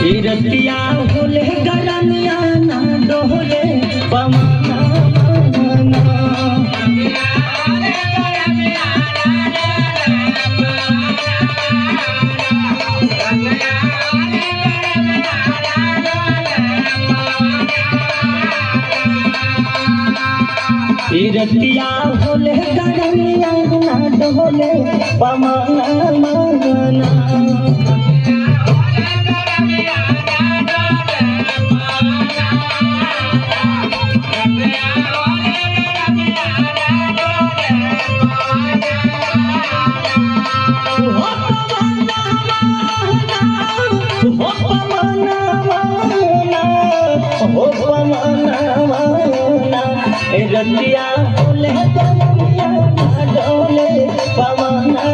रतिया होले गरमिया ना डोले पमना मना रतिया होले गरमिया ना डोले पमना मना रतिया होले गरमिया ना डोले पवना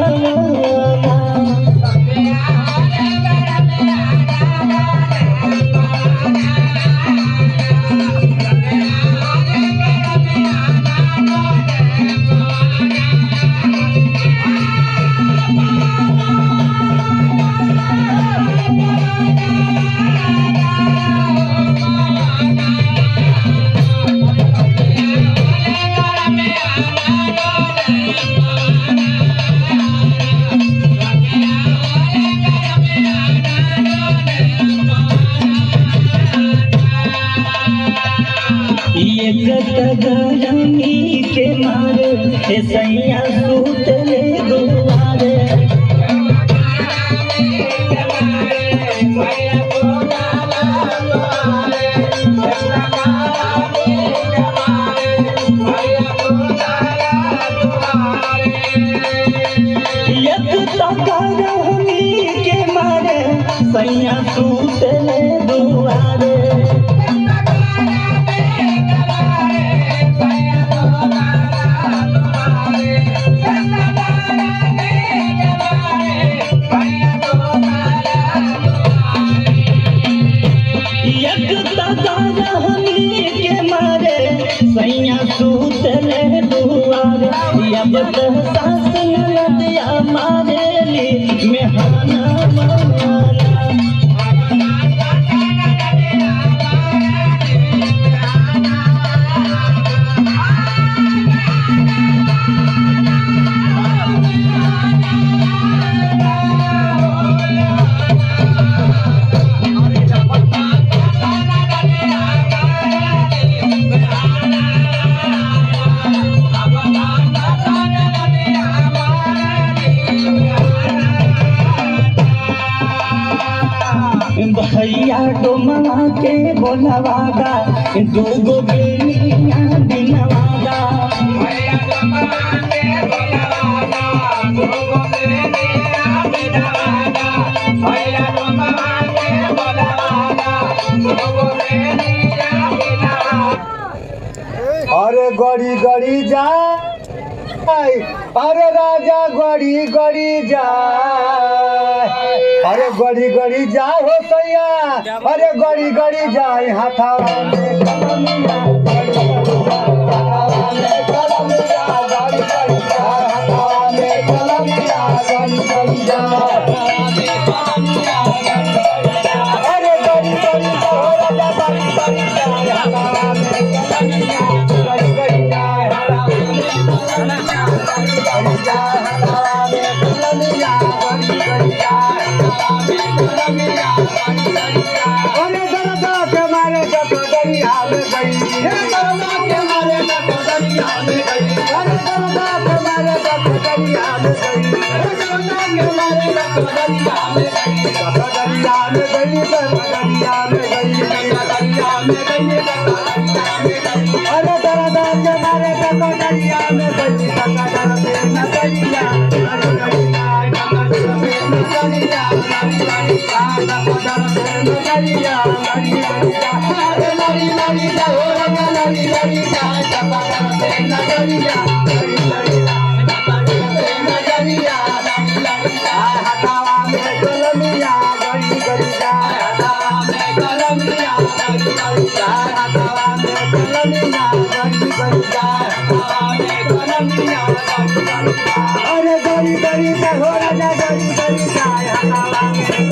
गरमी के मारे सैया सूतले दुआरे गरमी के मारे सैया सूतले दुआरे के मारे सैया सूतले दुआरे अब तो सास नदिया मारेली मेहना मना भैया डोमा के बोलवागा दूगो बेनिया दिनवागा भैया डोमा के बोलवागा दूगो बेनिया दिनवागा भैया डोमा के बोलवागा दूगो बेनिया दिनवागा अरे गड़ी गड़ी जाए अरे राजा गड़ी गड़ी जाए अरे गड़ी गड़ी जाए हो सैया अरे गड़ी गड़ी जाए हाथावा में कलमिया हाथावा में कलमिया गड़ी गड़ी जाए हाथावा में कलमिया गड़ी गड़ी जाए अरे गड़ी गड़ी जाए राजा गड़ी गड़ी जाए हाथावा में कलमिया गड़ी गड़ी जाए अरे दरदा के मारे दरिया में गई दरदा के मारे दरिया में गई अरे दरदा के मारे दरिया में गई दरदा के मारे दरिया में गई दरिया में गई दरिया में गई दरिया में गई अरे दरदा के मारे दरिया में गई दरिया में नगरिया अरे गरी गरी हो राजा गरी गरी जाए